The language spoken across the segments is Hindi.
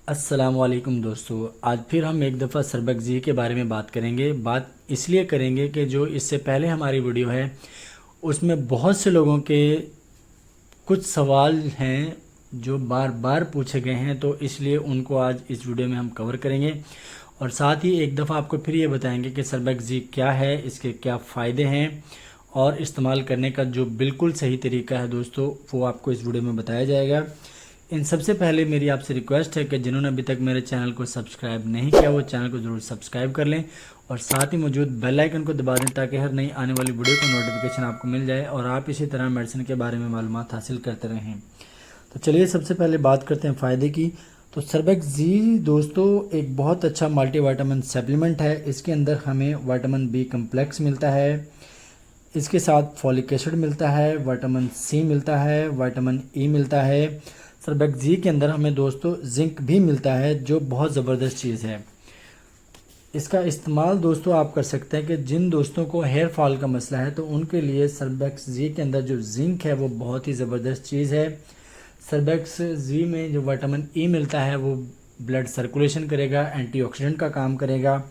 अस्सलाम वालेकुम दोस्तों। आज फिर हम एक दफ़ा सरबगजी के बारे में बात करेंगे। बात इसलिए करेंगे कि जो इससे पहले हमारी वीडियो है उसमें बहुत से लोगों के कुछ सवाल हैं जो बार बार पूछे गए हैं, तो इसलिए उनको आज इस वीडियो में हम कवर करेंगे। और साथ ही एक दफ़ा आपको फिर ये बताएंगे कि सरबगजी क्या है, इसके क्या फ़ायदे हैं और इस्तेमाल करने का जो बिल्कुल सही तरीका है दोस्तों, वो आपको इस वीडियो में बताया जाएगा। इन सबसे पहले मेरी आपसे रिक्वेस्ट है कि जिन्होंने अभी तक मेरे चैनल को सब्सक्राइब नहीं किया वो चैनल को ज़रूर सब्सक्राइब कर लें और साथ ही मौजूद बेल आइकन को दबा दें ताकि हर नई आने वाली वीडियो का नोटिफिकेशन आपको मिल जाए और आप इसी तरह मेडिसिन के बारे में मालूमात हासिल करते रहें। तो चलिए सबसे पहले बात करते हैं फ़ायदे की। तो सरबगजी दोस्तों एक बहुत अच्छा मल्टीविटामिन सप्लीमेंट है। इसके अंदर हमें विटामिन बी कम्प्लेक्स मिलता है, इसके साथ फॉलिक एसिड मिलता है, विटामिन सी मिलता है, विटामिन ई मिलता है। सरबगजी के अंदर हमें दोस्तों जिंक भी मिलता है जो बहुत ज़बरदस्त चीज़ है। इसका इस्तेमाल दोस्तों आप कर सकते हैं कि जिन दोस्तों को हेयर फॉल का मसला है तो उनके लिए सरबगजी के अंदर जो जिंक है वो बहुत ही ज़बरदस्त चीज़ है। सरबगजी में जो विटामिन ई मिलता है वो ब्लड सर्कुलेशन करेगा, एंटीऑक्सीडेंट का काम करेगा।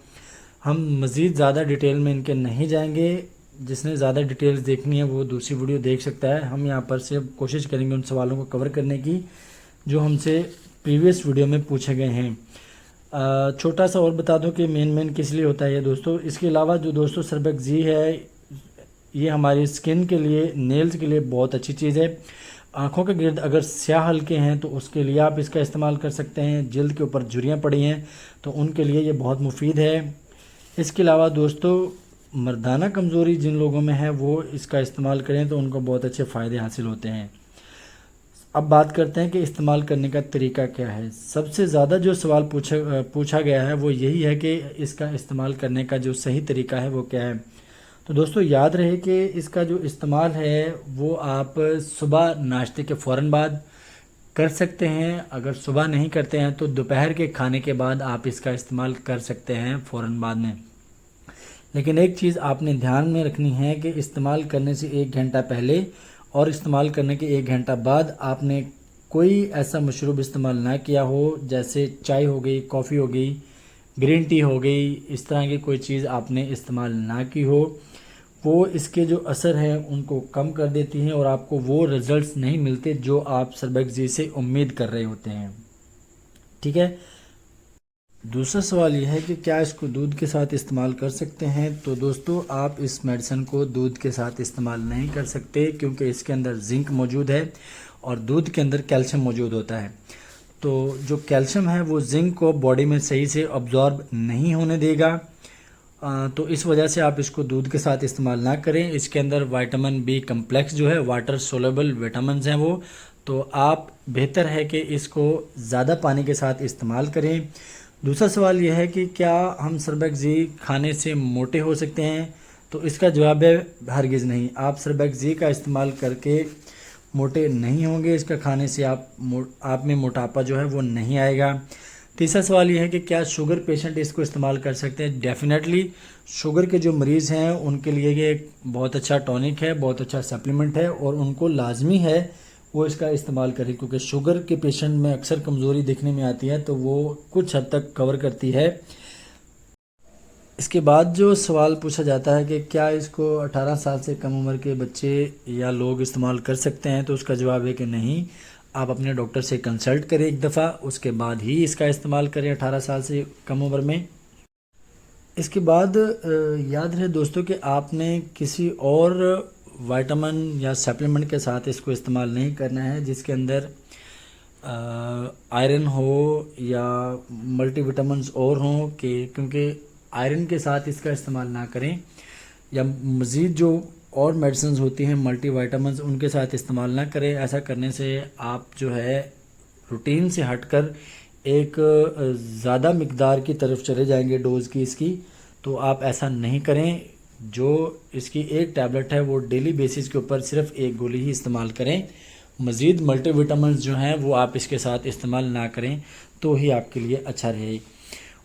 हम मज़ीद ज़्यादा डिटेल में इनके नहीं जाएंगे, जिसने ज़्यादा डिटेल्स देखनी है वो दूसरी वीडियो देख सकता है। हम यहाँ पर से कोशिश करेंगे उन सवालों को कवर करने की जो हमसे प्रीवियस वीडियो में पूछे गए हैं। छोटा सा और बता दूं कि मेन किस लिए होता है ये दोस्तों। इसके अलावा जो दोस्तों सरबगजी है ये हमारी स्किन के लिए, नेल्स के लिए बहुत अच्छी चीज़ है। आँखों के गिर्द अगर स्याह हल्के हैं तो उसके लिए आप इसका इस्तेमाल कर सकते हैं। जल्द के ऊपर झुर्रियाँ पड़ी हैं तो उनके लिए ये बहुत मुफीद है। इसके अलावा दोस्तों मर्दाना कमज़ोरी जिन लोगों में है वो इसका इस्तेमाल करें तो उनको बहुत अच्छे फ़ायदे हासिल होते हैं। अब बात करते हैं कि इस्तेमाल करने का तरीका क्या है। सबसे ज़्यादा जो सवाल पूछा गया है वो यही है कि इसका इस्तेमाल करने का जो सही तरीका है वो क्या है। तो दोस्तों याद रहे कि इसका जो इस्तेमाल है वो आप सुबह नाश्ते के फ़ौरन बाद कर सकते हैं। अगर सुबह नहीं करते हैं तो दोपहर के खाने के बाद आप इसका इस्तेमाल कर सकते हैं फ़ौरन बाद में। लेकिन एक चीज़ आपने ध्यान में रखनी है कि इस्तेमाल करने से 1 घंटा पहले और इस्तेमाल करने के 1 घंटा बाद आपने कोई ऐसा मशरूब इस्तेमाल ना किया हो, जैसे चाय हो गई, कॉफ़ी हो गई, ग्रीन टी हो गई, इस तरह की कोई चीज़ आपने इस्तेमाल ना की हो। वो इसके जो असर हैं उनको कम कर देती हैं और आपको वो रिज़ल्ट्स नहीं मिलते जो आप सरबगजी से उम्मीद कर रहे होते हैं। ठीक है। दूसरा सवाल यह है कि क्या इसको दूध के साथ इस्तेमाल कर सकते हैं। तो दोस्तों आप इस मेडिसिन को दूध के साथ इस्तेमाल नहीं कर सकते क्योंकि इसके अंदर जिंक मौजूद है और दूध के अंदर कैल्शियम मौजूद होता है। तो जो कैल्शियम है वो जिंक को बॉडी में सही से अब्जॉर्ब नहीं होने देगा। तो इस वजह से आप इसको दूध के साथ इस्तेमाल ना करें। इसके अंदर विटामिन बी कम्प्लेक्स जो है, वाटर सोलेबल विटामिन हैं वो, तो आप बेहतर है कि इसको ज़्यादा पानी के साथ इस्तेमाल करें। दूसरा सवाल यह है कि क्या हम सरबगजी खाने से मोटे हो सकते हैं। तो इसका जवाब है हरगिज़ नहीं। आप सरबगजी का इस्तेमाल करके मोटे नहीं होंगे। इसका खाने से आप में मोटापा जो है वो नहीं आएगा। तीसरा सवाल यह है कि क्या शुगर पेशेंट इसको इस्तेमाल कर सकते हैं। डेफिनेटली शुगर के जो मरीज़ हैं उनके लिए ये एक बहुत अच्छा टॉनिक है, बहुत अच्छा सप्लीमेंट है और उनको लाजमी है वो इसका इस्तेमाल करें क्योंकि शुगर के पेशेंट में अक्सर कमज़ोरी दिखने में आती है तो वो कुछ हद तक कवर करती है। इसके बाद जो सवाल पूछा जाता है कि क्या इसको 18 साल से कम उम्र के बच्चे या लोग इस्तेमाल कर सकते हैं, तो उसका जवाब है कि नहीं। आप अपने डॉक्टर से कंसल्ट करें एक दफ़ा, उसके बाद ही इसका इस्तेमाल करें 18 साल से कम उम्र में। इसके बाद याद रहे दोस्तों कि आपने किसी और विटामिन या सप्लीमेंट के साथ इसको इस्तेमाल नहीं करना है जिसके अंदर आयरन हो या मल्टीविटामिन्स और हों, कि क्योंकि आयरन के साथ इसका इस्तेमाल ना करें या मज़ीद जो और मेडिसिन होती हैं मल्टीविटामिन्स उनके साथ इस्तेमाल ना करें। ऐसा करने से आप जो है रूटीन से हटकर एक ज़्यादा मिकदार की तरफ चले जाएंगे डोज़ की इसकी। तो आप ऐसा नहीं करें। जो इसकी एक टैबलेट है वो डेली बेसिस के ऊपर सिर्फ एक गोली ही इस्तेमाल करें। मज़ीद मल्टीविटामिन्स जो हैं वो आप इसके साथ इस्तेमाल ना करें तो ही आपके लिए अच्छा रहे।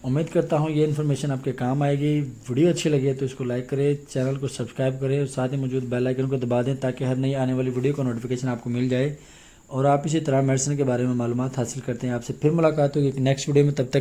उम्मीद करता हूँ ये इन्फॉर्मेशन आपके काम आएगी। वीडियो अच्छी लगी तो इसको लाइक करें, चैनल को सब्सक्राइब करें और साथ ही मौजूद बेल आइकन को दबा दें ताकि हर नई आने वाली वीडियो का नोटिफिकेशन आपको मिल जाए। और आप इसी तरह मेडिसिन के बारे में मालूमात हासिल करते हैं। आपसे फिर मुलाकात होगी एक नेक्स्ट वीडियो में, तब तक